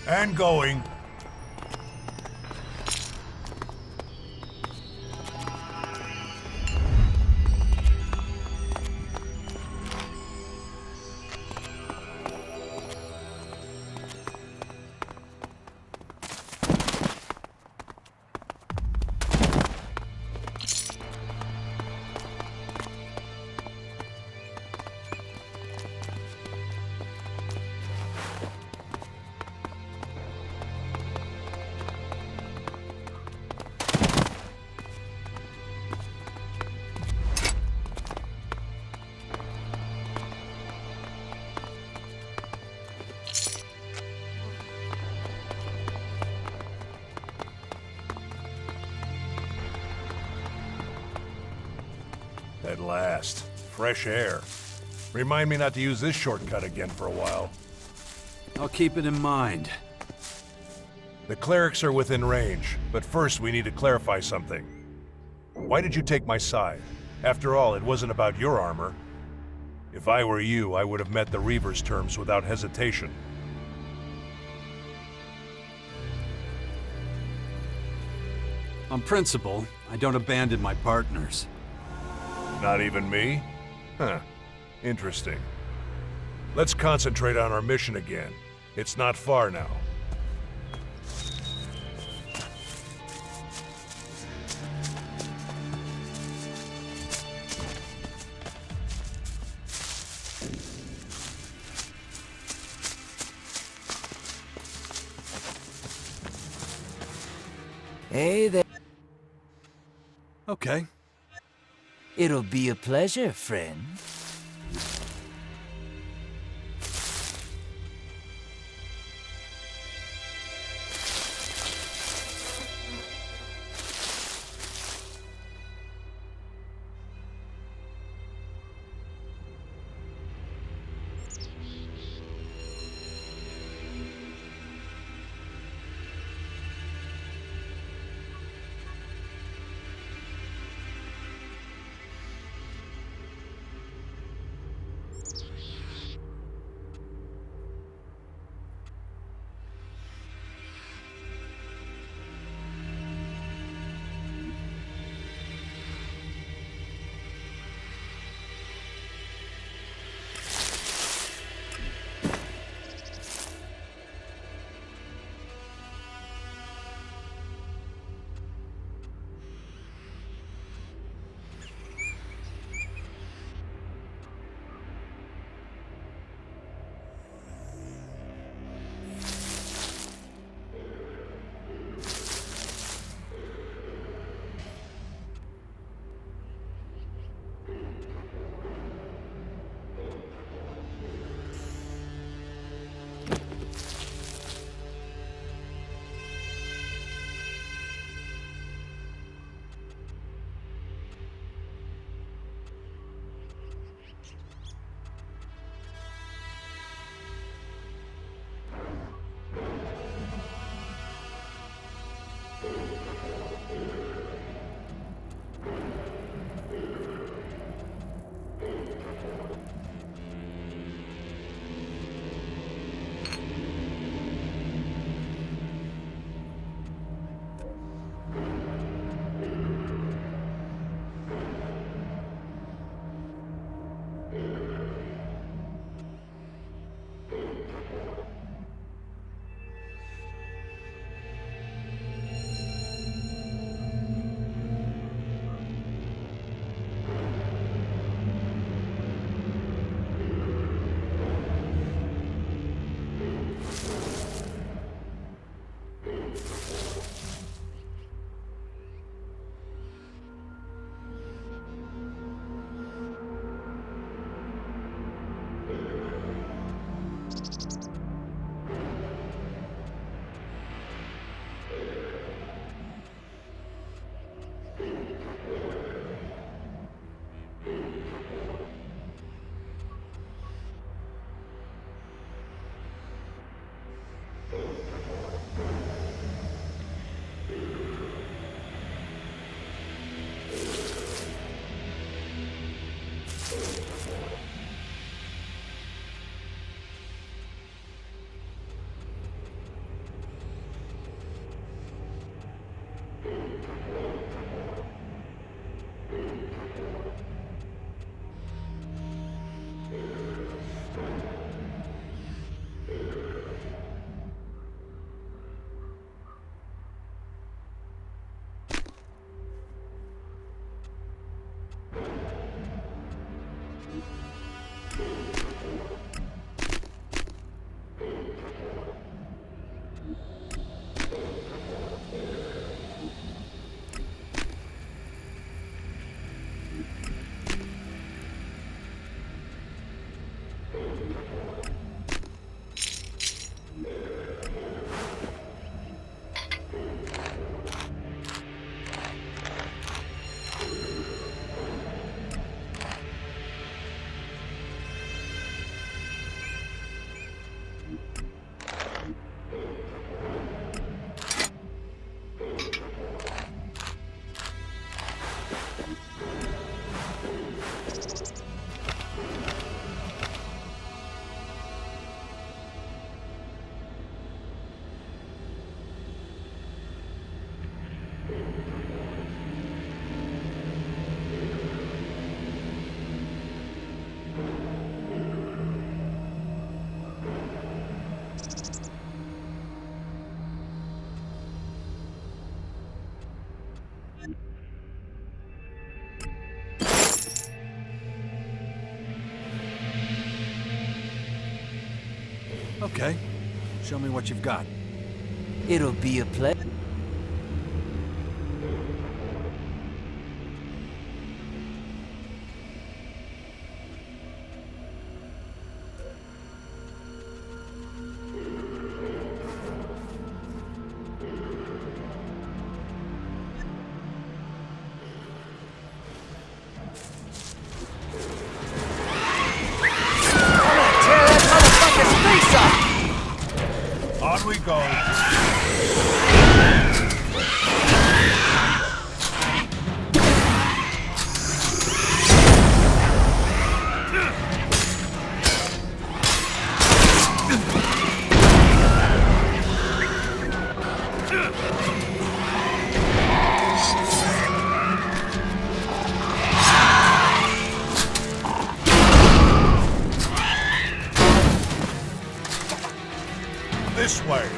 And going. At last. Fresh air. Remind me not to use this shortcut again for a while. I'll keep it in mind. The clerics are within range, but first we need to clarify something. Why did you take my side? After all, it wasn't about your armor. If I were you, I would have met the Reaver's terms without hesitation. On principle, I don't abandon my partners. Not even me? Huh. Interesting. Let's concentrate on our mission again. It's not far now. Hey there. Okay. It'll be a pleasure, friend. Okay. Show me what you've got. It'll be a pleasure. On we go. This way.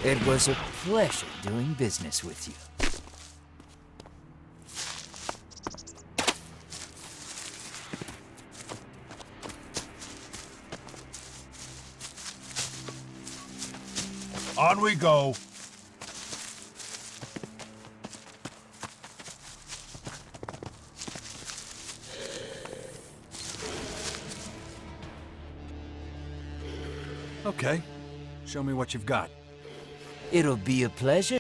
It was a pleasure doing business with you. On we go. Okay. Show me what you've got. It'll be a pleasure.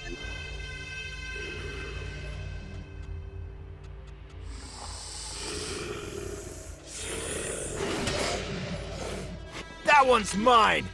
That one's mine!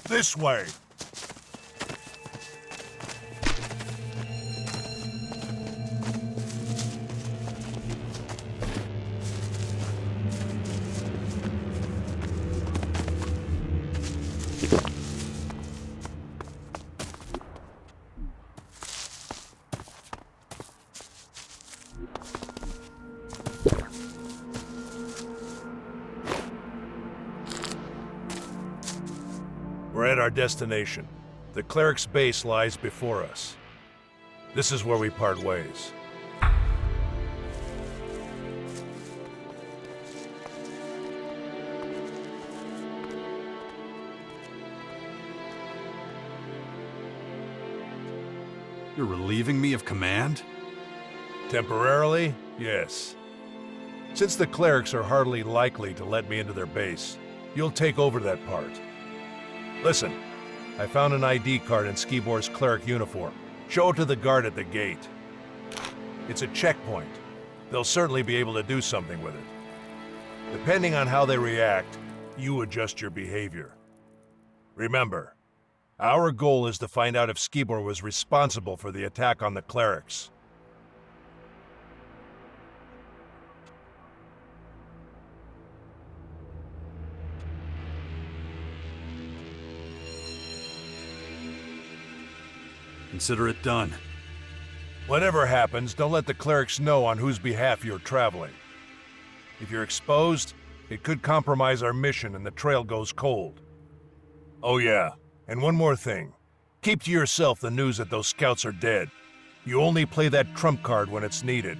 This way. We're at our destination. The cleric's base lies before us. This is where we part ways. You're relieving me of command? Temporarily, yes. Since the clerics are hardly likely to let me into their base, you'll take over that part. Listen, I found an ID card in Skibor's cleric uniform. Show it to the guard at the gate. It's a checkpoint. They'll certainly be able to do something with it. Depending on how they react, you adjust your behavior. Remember, our goal is to find out if Skibor was responsible for the attack on the clerics. Consider it done. Whatever happens, don't let the clerics know on whose behalf you're traveling. If you're exposed, it could compromise our mission and the trail goes cold. Oh yeah, and one more thing. Keep to yourself the news that those scouts are dead. You only play that trump card when it's needed.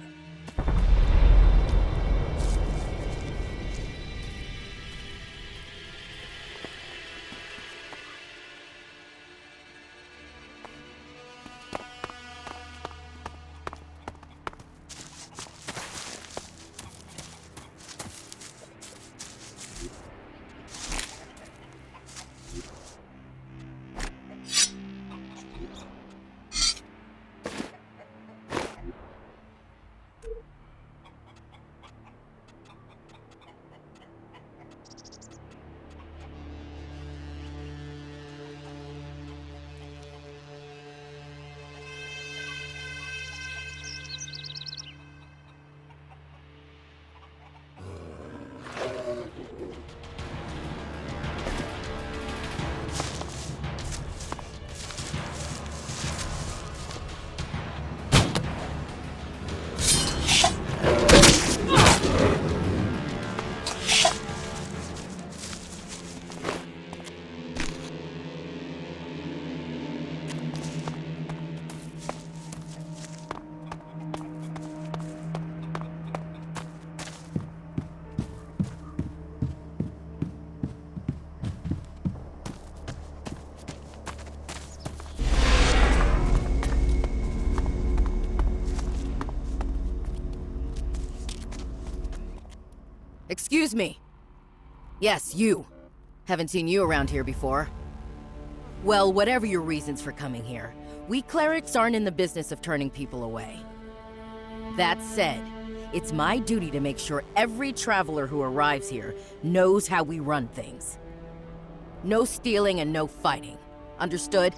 Excuse me. Yes, you. Haven't seen you around here before. Well, whatever your reasons for coming here, we clerics aren't in the business of turning people away. That said, it's my duty to make sure every traveler who arrives here knows how we run things. No stealing and no fighting. Understood?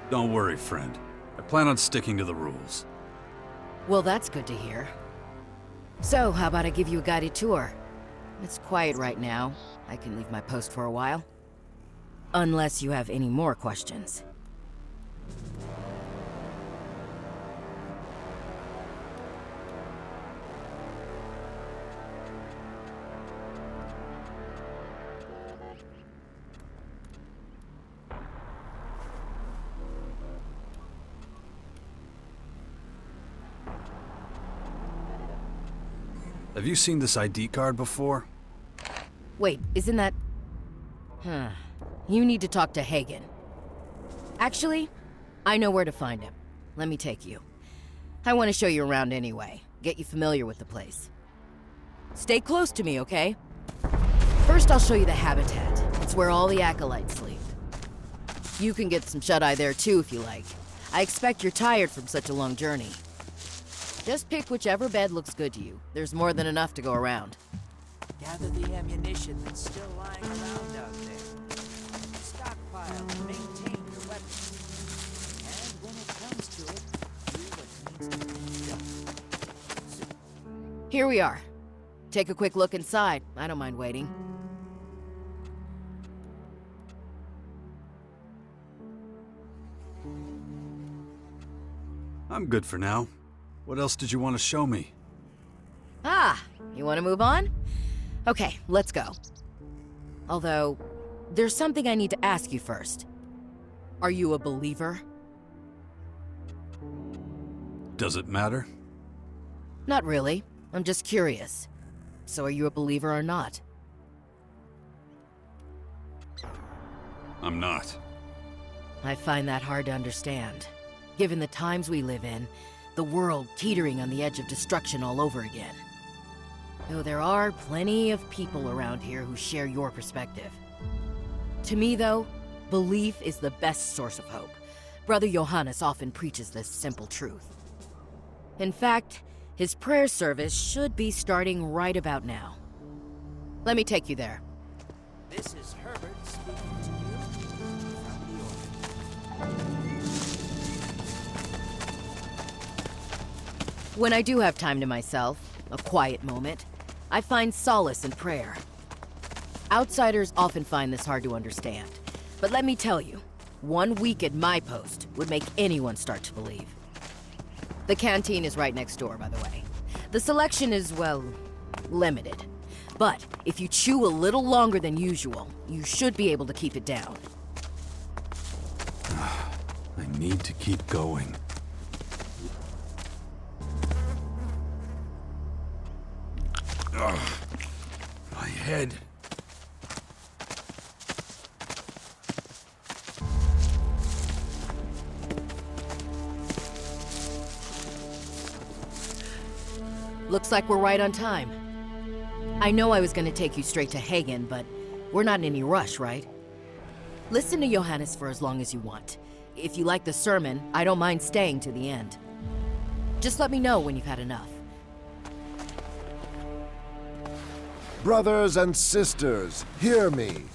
Don't worry, friend. I plan on sticking to the rules. Well, that's good to hear. So, how about I give you a guided tour? It's quiet right now. I can leave my post for a while. Unless you have any more questions. Have you seen this ID card before? Wait, isn't that... Huh. You need to talk to Hagen. Actually, I know where to find him. Let me take you. I want to show you around anyway. Get you familiar with the place. Stay close to me, okay? First, I'll show you the habitat. It's where all the acolytes sleep. You can get some shut-eye there too if you like. I expect you're tired from such a long journey. Just pick whichever bed looks good to you. There's more than enough to go around. Gather the ammunition that's still lying around out there. Stockpile and maintain your weapons. And when it comes to it, do what needs to be done. Here we are. Take a quick look inside. I don't mind waiting. I'm good for now. What else did you want to show me? Ah, you want to move on? Okay, let's go. Although, there's something I need to ask you first. Are you a believer? Does it matter? Not really. I'm just curious. So are you a believer or not? I'm not. I find that hard to understand. Given the times we live in, the world teetering on the edge of destruction all over again. Though there are plenty of people around here who share your perspective. To me, though, belief is the best source of hope. Brother Johannes often preaches this simple truth. In fact, his prayer service should be starting right about now. Let me take you there. This is Herbert speaking to you from the Order. When I do have time to myself, a quiet moment, I find solace in prayer. Outsiders often find this hard to understand, but let me tell you, 1 week at my post would make anyone start to believe. The canteen is right next door, by the way. The selection is, well, limited. But if you chew a little longer than usual, you should be able to keep it down. I need to keep going. Ugh. My head. Looks like we're right on time. I know I was gonna take you straight to Hagen, but we're not in any rush, right? Listen to Johannes for as long as you want. If you like the sermon, I don't mind staying to the end. Just let me know when you've had enough. Brothers and sisters, hear me.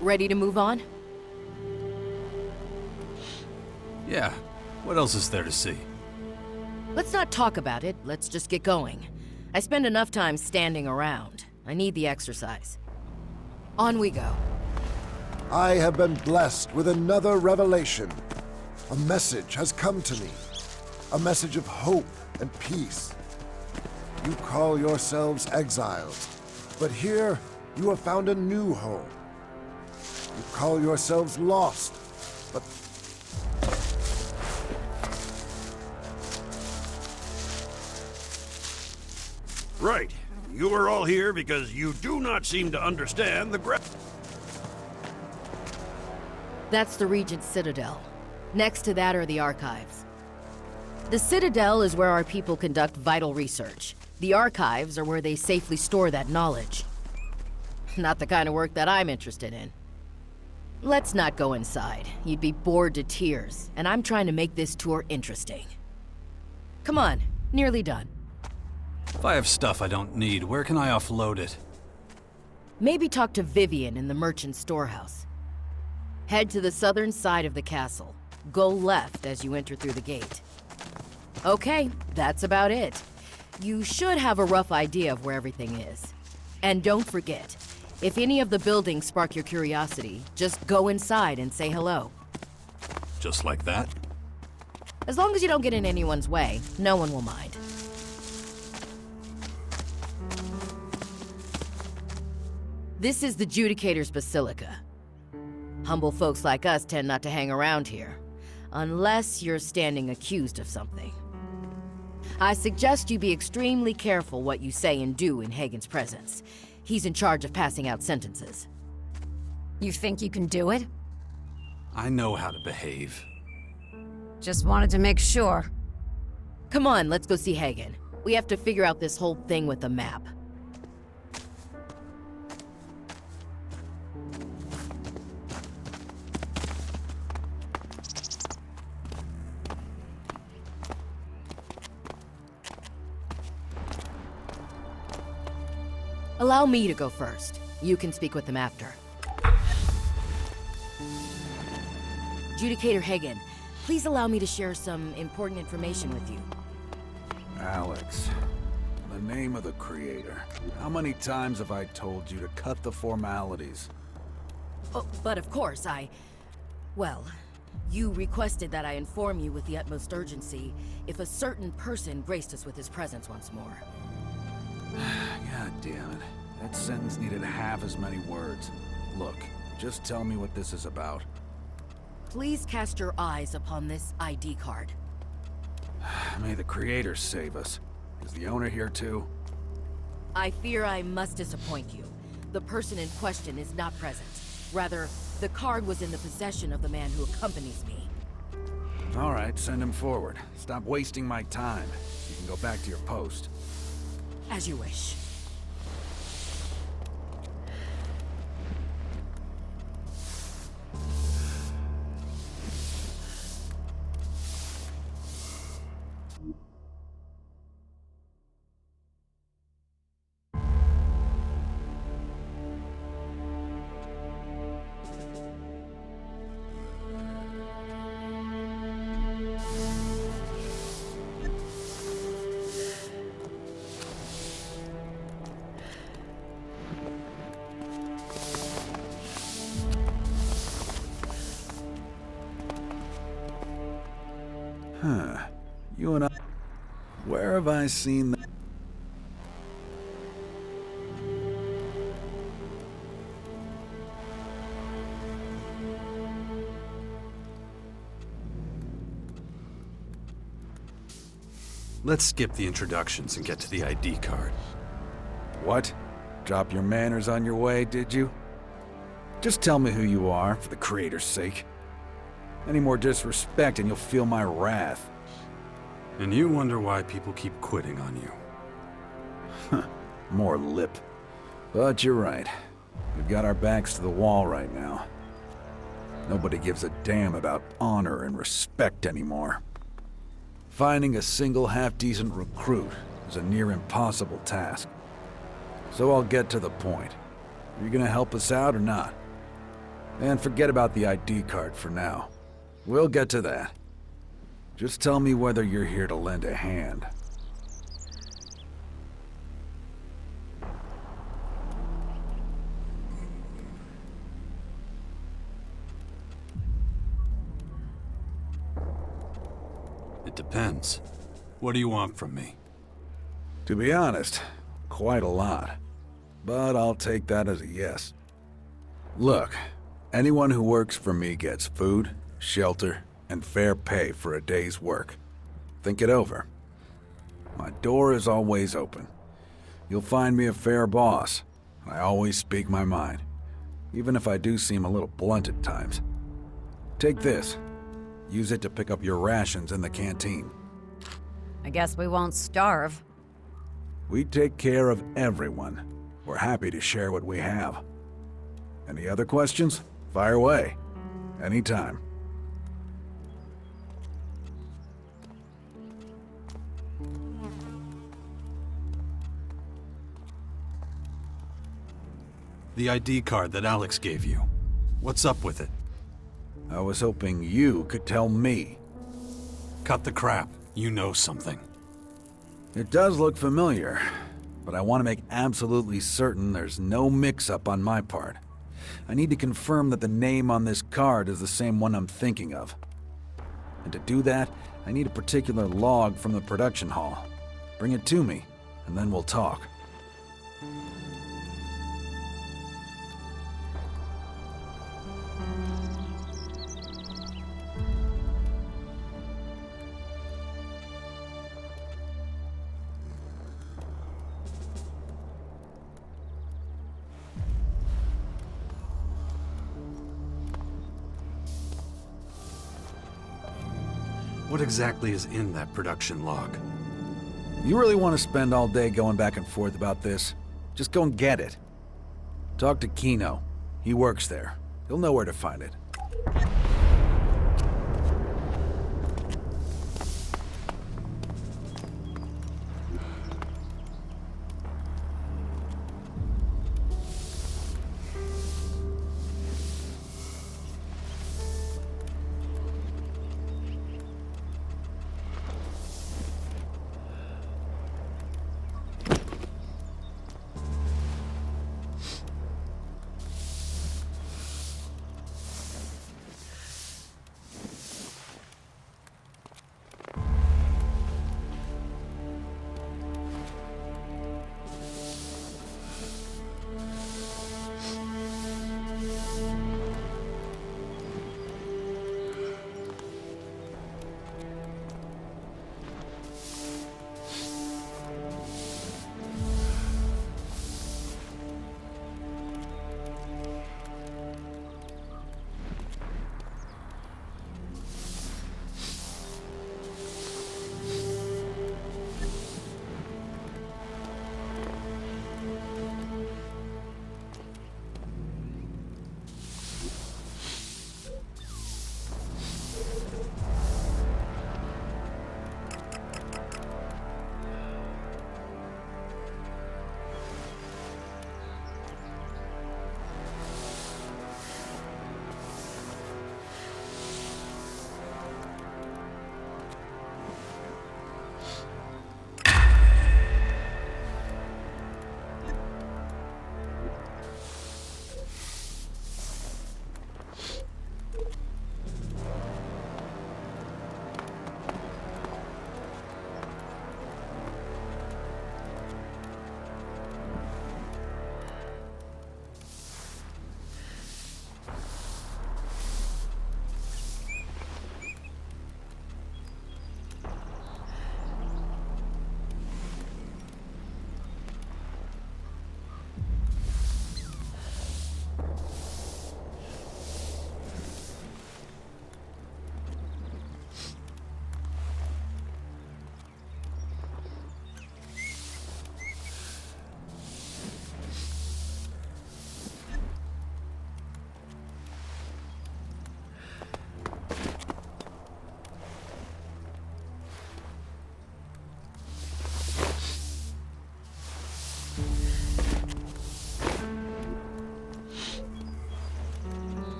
Ready to move on? Yeah. What else is there to see? Let's not talk about it, let's just get going. I spend enough time standing around. I need the exercise. On we go. I have been blessed with another revelation. A message has come to me. A message of hope and peace. You call yourselves exiles, but here you have found a new home. You call yourselves lost, but Right. You are all here because you do not seem to understand the That's the Regent's Citadel. Next to that are the archives. The Citadel is where our people conduct vital research. The archives are where they safely store that knowledge. Not the kind of work that I'm interested in. Let's not go inside. You'd be bored to tears, and I'm trying to make this tour interesting. Come on, nearly done. If I have stuff I don't need, where can I offload it? Maybe talk to Vivian in the merchant storehouse. Head to the southern side of the castle. Go left as you enter through the gate. Okay, that's about it. You should have a rough idea of where everything is. And don't forget, if any of the buildings spark your curiosity, just go inside and say hello. Just like that? As long as you don't get in anyone's way, no one will mind. This is the Judicator's Basilica. Humble folks like us tend not to hang around here, unless you're standing accused of something. I suggest you be extremely careful what you say and do in Hagen's presence. He's in charge of passing out sentences. You think you can do it? I know how to behave. Just wanted to make sure. Come on, let's go see Hagen. We have to figure out this whole thing with the map. Allow me to go first. You can speak with them after. Judicator Hagen, please allow me to share some important information with you. Alex, in the name of the Creator, how many times have I told you to cut the formalities? Oh, but of course, well, you requested that I inform you with the utmost urgency if a certain person graced us with his presence once more. God damn it. That sentence needed half as many words. Look, just tell me what this is about. Please cast your eyes upon this ID card. May the Creator save us. Is the owner here too? I fear I must disappoint you. The person in question is not present. Rather, the card was in the possession of the man who accompanies me. All right, send him forward. Stop wasting my time. You can go back to your post. As you wish. Huh. You and I... Where have I seen that? Let's skip the introductions and get to the ID card. What? Drop your manners on your way, did you? Just tell me who you are, for the Creator's sake. Any more disrespect and you'll feel my wrath. And you wonder why people keep quitting on you. More lip. But you're right. We've got our backs to the wall right now. Nobody gives a damn about honor and respect anymore. Finding a single half-decent recruit is a near impossible task. So I'll get to the point. Are you gonna help us out or not? And forget about the ID card for now. We'll get to that. Just tell me whether you're here to lend a hand. It depends. What do you want from me? To be honest, quite a lot. But I'll take that as a yes. Look, anyone who works for me gets food, shelter, and fair pay for a day's work. Think it over. My door is always open. You'll find me a fair boss. I always speak my mind, even if I do seem a little blunt at times. Take this. Use it to pick up your rations in the canteen. I guess we won't starve. We take care of everyone. We're happy to share what we have. Any other questions? Fire away. Anytime. The ID card that Alex gave you. What's up with it? I was hoping you could tell me. Cut the crap. You know something. It does look familiar, but I want to make absolutely certain there's no mix-up on my part. I need to confirm that the name on this card is the same one I'm thinking of. And to do that, I need a particular log from the production hall. Bring it to me, and then we'll talk. What exactly is in that production log? You really want to spend all day going back and forth about this? Just go and get it. Talk to Kino. He works there. He'll know where to find it.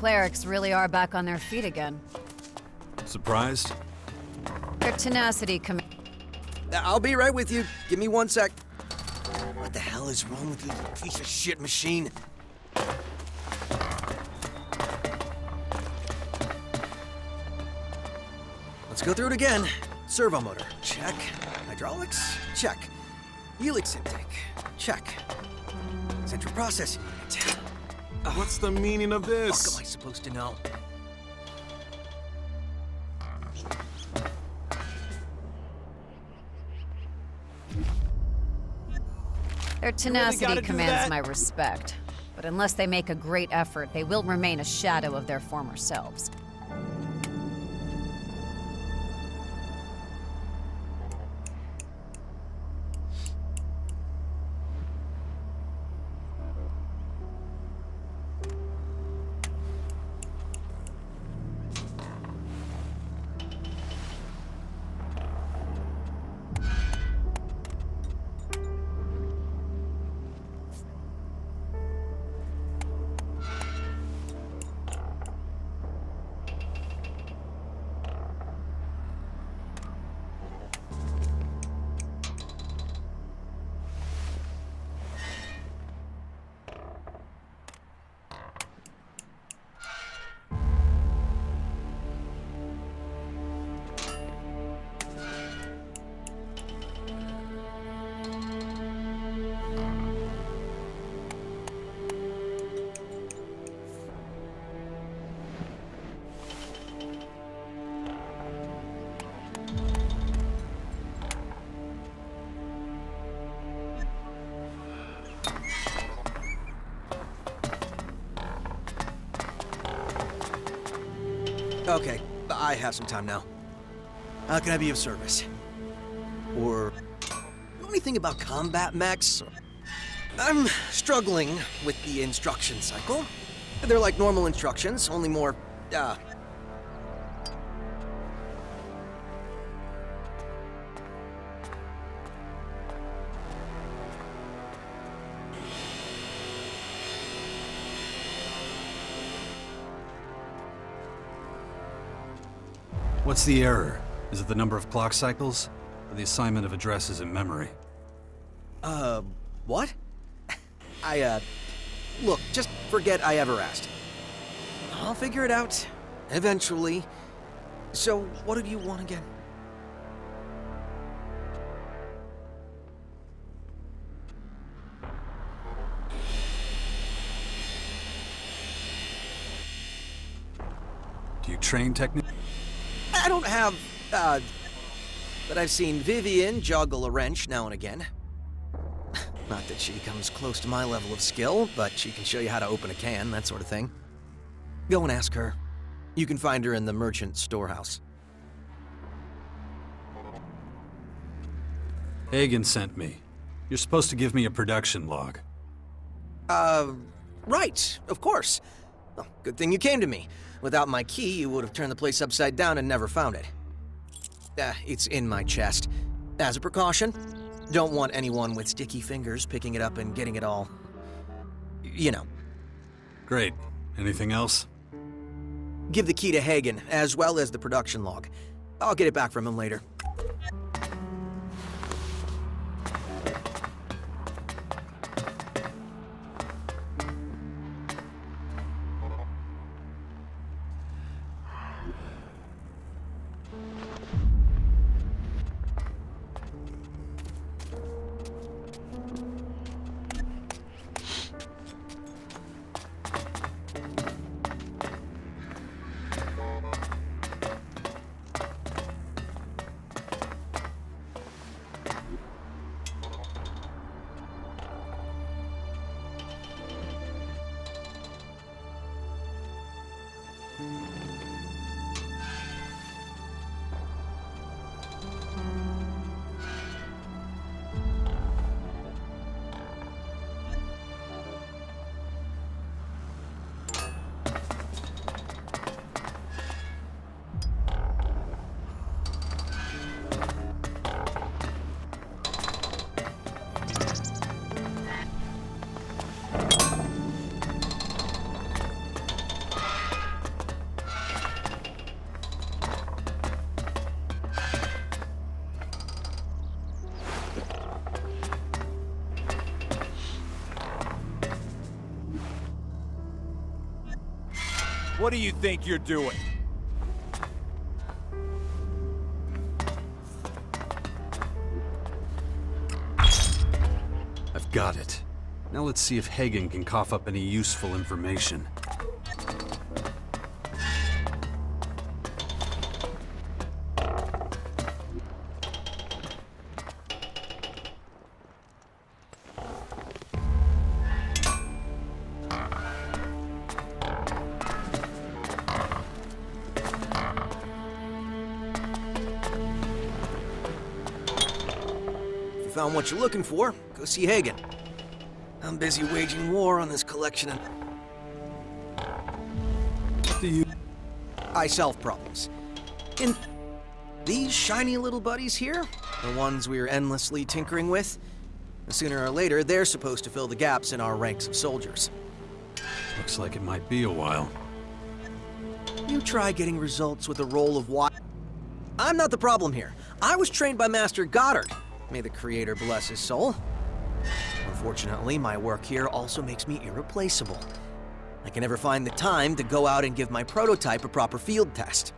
clerics really are back on their feet again. Surprised? Their tenacity I'll be right with you. Give me 1 sec. What the hell is wrong with you, piece of shit machine? Let's go through it again. Servo motor, check. Hydraulics, check. Helix intake, check. Central processing unit. What's the meaning of What am this? I supposed to know? Their tenacity gotta do commands that? my respect. But unless they make a great effort, they will remain a shadow of their former selves. Okay, I have some time now. How can I be of service? Or know anything about combat mechs? I'm struggling with the instruction cycle. They're like normal instructions, only more, What's the error? Is it the number of clock cycles? Or the assignment of addresses in memory? what? Look, just forget I ever asked. I'll figure it out. Eventually. So, what do you want again? Do you train technique? I don't have, but I've seen Vivian juggle a wrench now and again. Not that she comes close to my level of skill, but she can show you how to open a can, that sort of thing. Go and ask her. You can find her in the merchant storehouse. Hagen sent me. You're supposed to give me a production log. Right, of course. Well, good thing you came to me. Without my key, you would have turned the place upside down and never found it. It's in my chest. As a precaution, don't want anyone with sticky fingers picking it up and getting it all... you know. Great. Anything else? Give the key to Hagen, as well as the production log. I'll get it back from him later. What do you think you're doing? I've got it. Now let's see if Hagen can cough up any useful information. If you found what you're looking for, go see Hagen. I'm busy waging war on this collection of... What do you... I solve problems. In these shiny little buddies here, the ones we're endlessly tinkering with, sooner or later, they're supposed to fill the gaps in our ranks of soldiers. Looks like it might be a while. You try getting results with a roll of wire. I'm not the problem here. I was trained by Master Goddard. May the Creator bless his soul. Unfortunately, my work here also makes me irreplaceable. I can never find the time to go out and give my prototype a proper field test.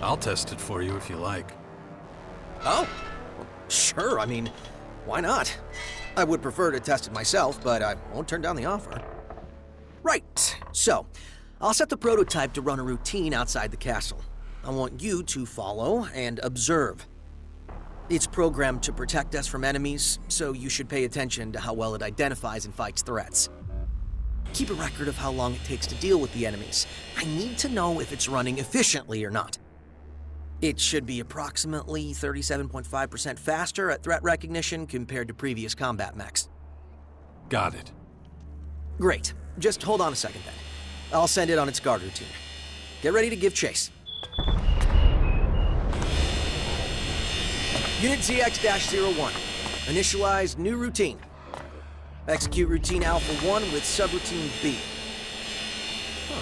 I'll test it for you if you like. Oh, well, sure. I mean, why not? I would prefer to test it myself, but I won't turn down the offer. Right. So, I'll set the prototype to run a routine outside the castle. I want you to follow and observe. It's programmed to protect us from enemies, so you should pay attention to how well it identifies and fights threats. Keep a record of how long it takes to deal with the enemies. I need to know if it's running efficiently or not. It should be approximately 37.5% faster at threat recognition compared to previous combat mechs. Got it. Great. Just hold on a second then. I'll send it on its guard routine. Get ready to give chase. Unit ZX-01. Initialize new routine. Execute routine Alpha 1 with subroutine B. Huh.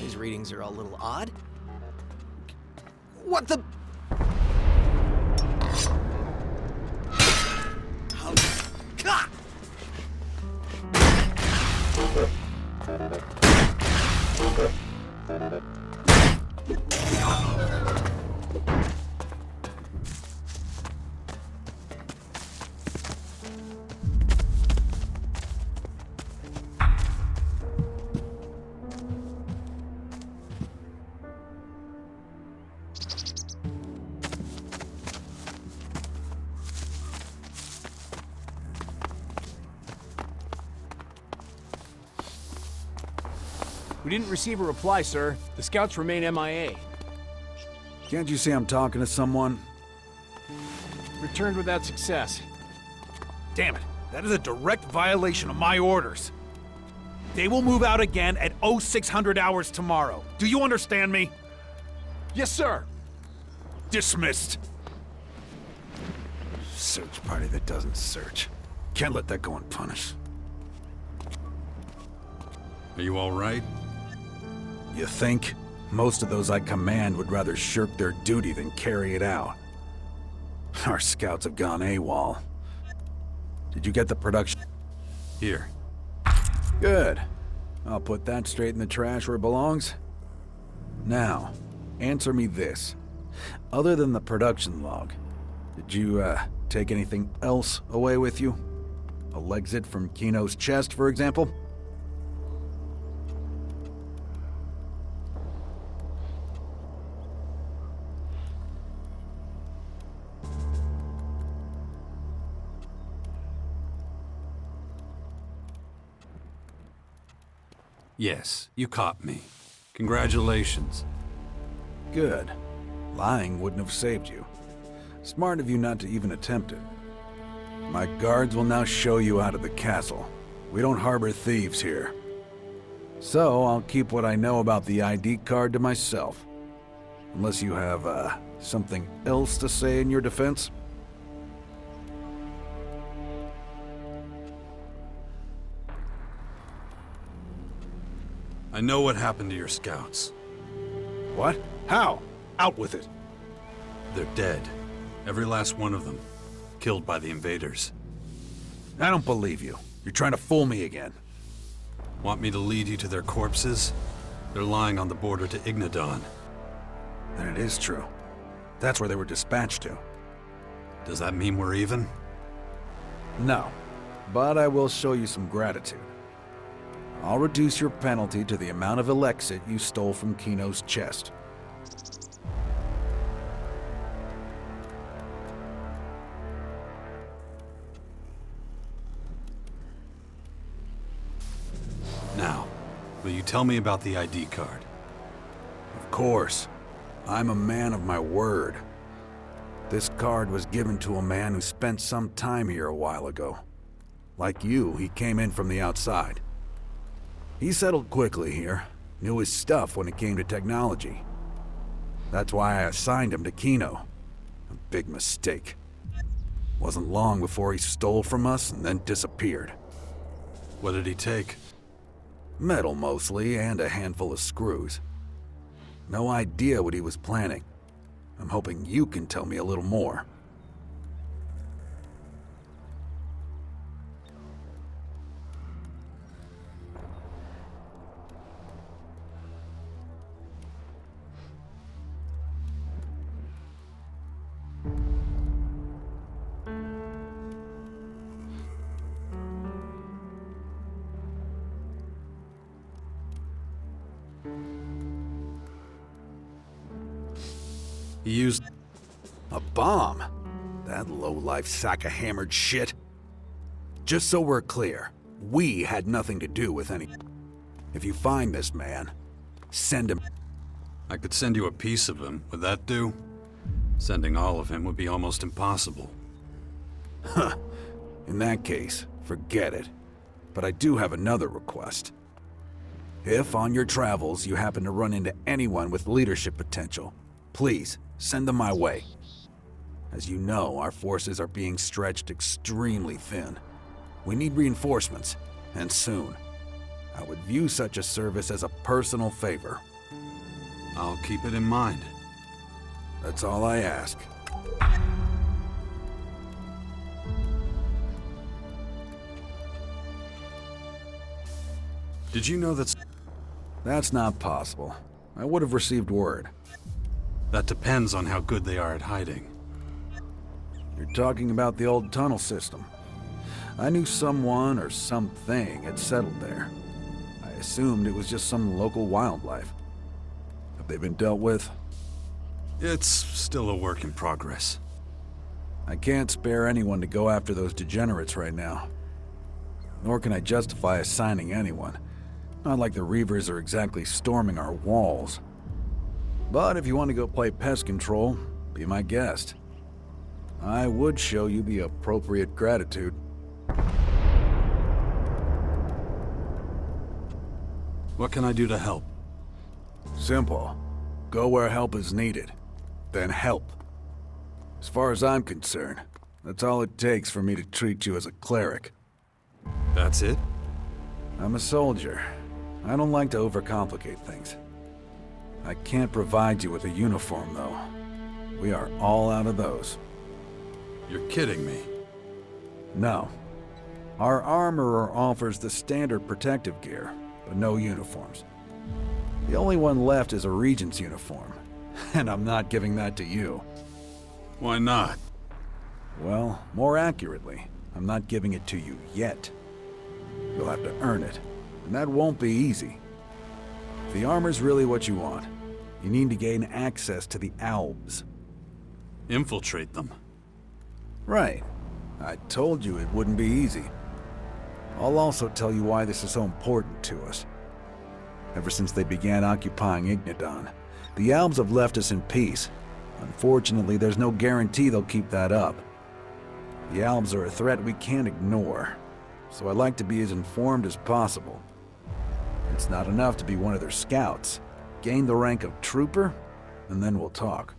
These readings are all a little odd. What the... How... God! We didn't receive a reply, sir. The scouts remain MIA. Can't you see I'm talking to someone? Returned without success. Damn it. That is a direct violation of my orders. They will move out again at 0600 hours tomorrow. Do you understand me? Yes, sir. Dismissed. Search party that doesn't search. Can't let that go unpunished. Are you all right? You think? Most of those I command would rather shirk their duty than carry it out. Our scouts have gone AWOL. Did you get the production? Here. Good. I'll put that straight in the trash where it belongs. Now, answer me this. Other than the production log, did you, take anything else away with you? A Lexit from Kino's chest, for example? Yes, you caught me. Congratulations. Good. Lying wouldn't have saved you. Smart of you not to even attempt it. My guards will now show you out of the castle. We don't harbor thieves here. So I'll keep what I know about the ID card to myself. Unless you have, something else to say in your defense? I know what happened to your scouts. What? How? Out with it. They're dead. Every last one of them. Killed by the invaders. I don't believe you. You're trying to fool me again. Want me to lead you to their corpses? They're lying on the border to Ignadon. Then it is true. That's where they were dispatched to. Does that mean we're even? No, but I will show you some gratitude. I'll reduce your penalty to the amount of Elexit you stole from Kino's chest. Now, will you tell me about the ID card? Of course. I'm a man of my word. This card was given to a man who spent some time here a while ago. Like you, he came in from the outside. He settled quickly here, knew his stuff when it came to technology. That's why I assigned him to Kino. A big mistake. Wasn't long before he stole from us and then disappeared. What did he take? Metal mostly, and a handful of screws. No idea what he was planning. I'm hoping you can tell me a little more. He used... A bomb? That low-life sack of hammered shit. Just so we're clear, we had nothing to do with any... If you find this man, send him... I could send you a piece of him. Would that do? Sending all of him would be almost impossible. Huh. In that case, forget it. But I do have another request. If on your travels you happen to run into anyone with leadership potential, please, send them my way. As you know, our forces are being stretched extremely thin. We need reinforcements, and soon. I would view such a service as a personal favor. I'll keep it in mind. That's all I ask. Did you know That's not possible. I would have received word. That depends on how good they are at hiding. You're talking about the old tunnel system. I knew someone or something had settled there. I assumed it was just some local wildlife. Have they been dealt with? It's still a work in progress. I can't spare anyone to go after those degenerates right now. Nor can I justify assigning anyone. Not like the Reavers are exactly storming our walls. But if you want to go play pest control, be my guest. I would show you the appropriate gratitude. What can I do to help? Simple. Go where help is needed. Then help. As far as I'm concerned, that's all it takes for me to treat you as a cleric. That's it? I'm a soldier. I don't like to overcomplicate things. I can't provide you with a uniform, though. We are all out of those. You're kidding me. No. Our armorer offers the standard protective gear, but no uniforms. The only one left is a Regent's uniform, and I'm not giving that to you. Why not? Well, more accurately, I'm not giving it to you yet. You'll have to earn it, and that won't be easy. If the armor's really what you want, you need to gain access to the Albs. Infiltrate them. Right. I told you it wouldn't be easy. I'll also tell you why this is so important to us. Ever since they began occupying Ignadon, the Albs have left us in peace. Unfortunately, there's no guarantee they'll keep that up. The Albs are a threat we can't ignore, so I'd like to be as informed as possible. It's not enough to be one of their scouts. Gain the rank of trooper, and then we'll talk.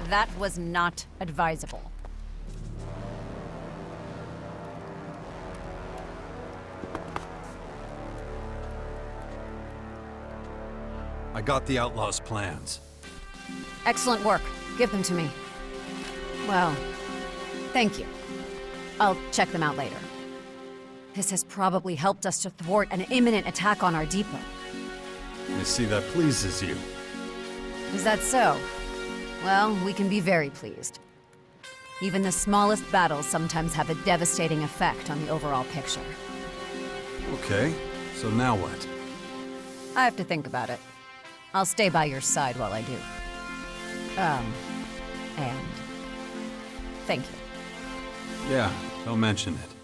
That was not advisable. I got the Outlaws' plans. Excellent work. Give them to me. Well, thank you. I'll check them out later. This has probably helped us to thwart an imminent attack on our depot. I see that pleases you. Is that so? Well, we can be very pleased. Even the smallest battles sometimes have a devastating effect on the overall picture. Okay, so now what? I have to think about it. I'll stay by your side while I do. And thank you. Yeah, don't mention it.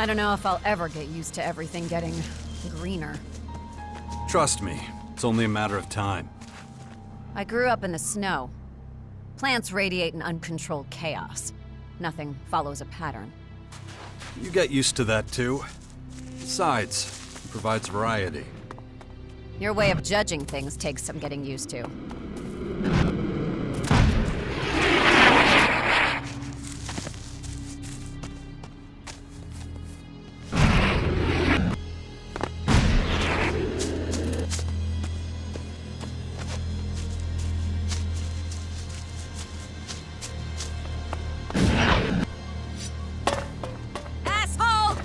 I don't know if I'll ever get used to everything getting greener. Trust me, it's only a matter of time. I grew up in the snow. Plants radiate an uncontrolled chaos. Nothing follows a pattern. You get used to that too. Besides, it provides variety. Your way of judging things takes some getting used to. Asshole!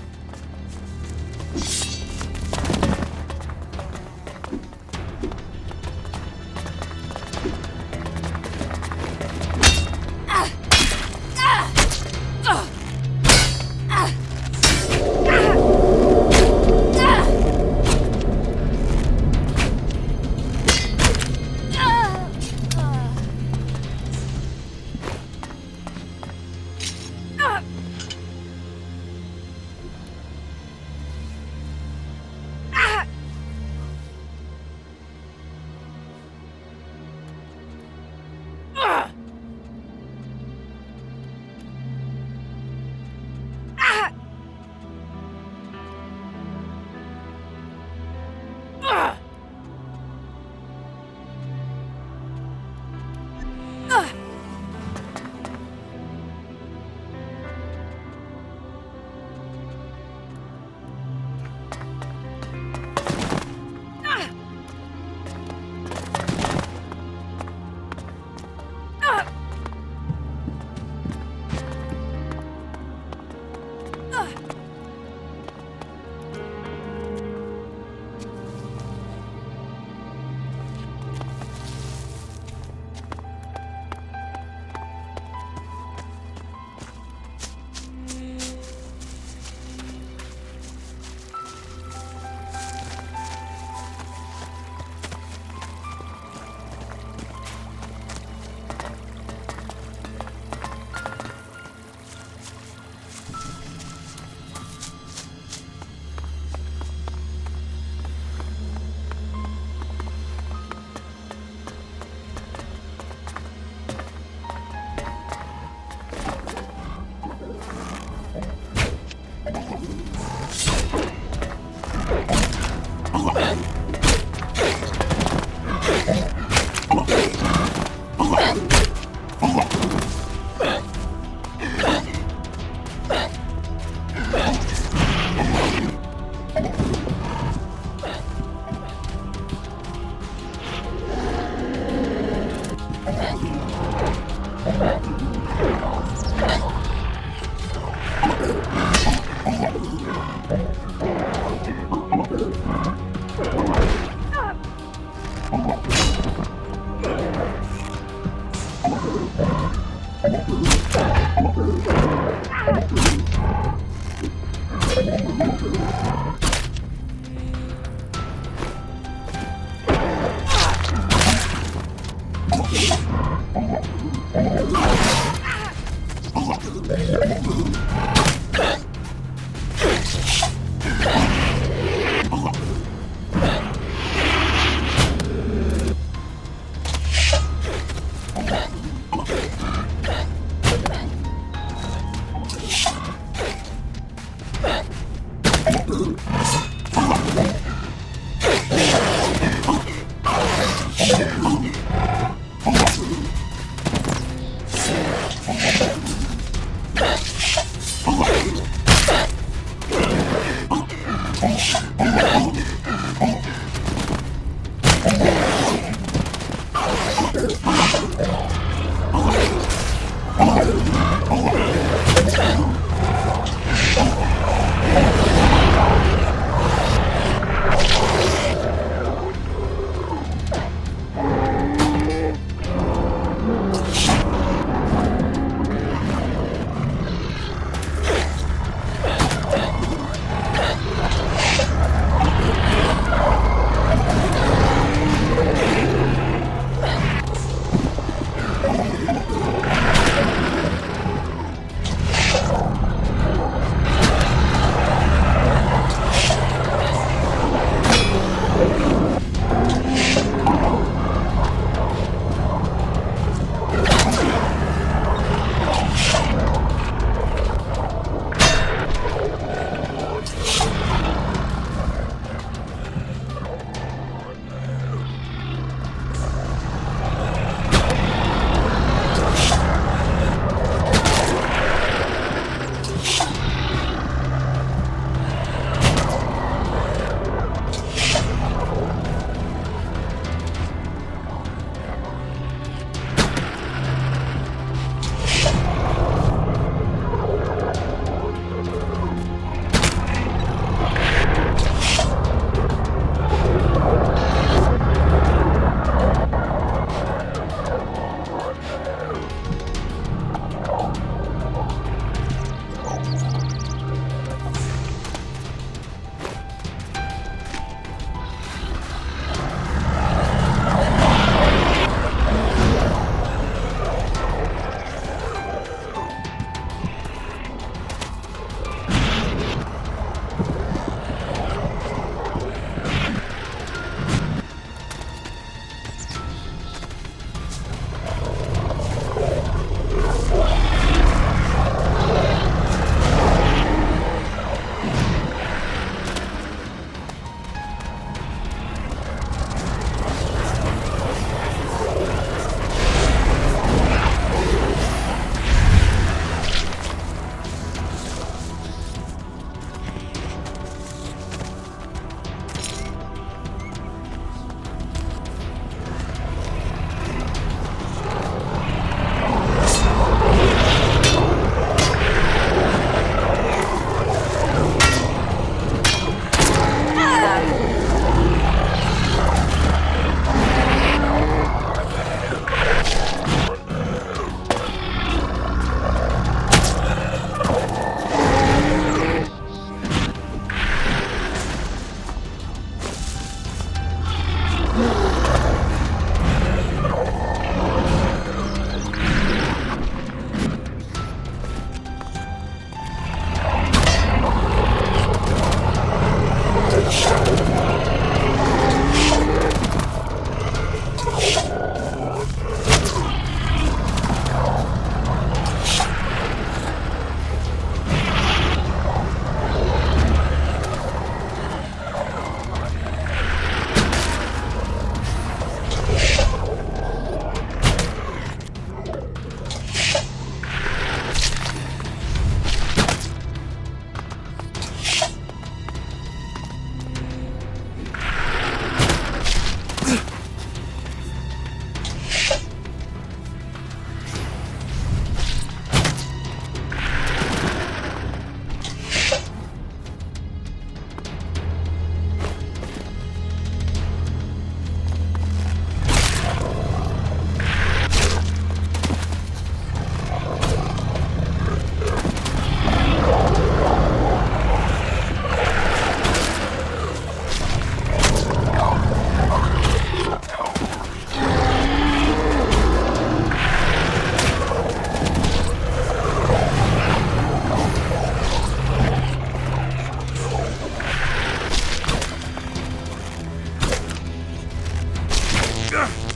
Ugh.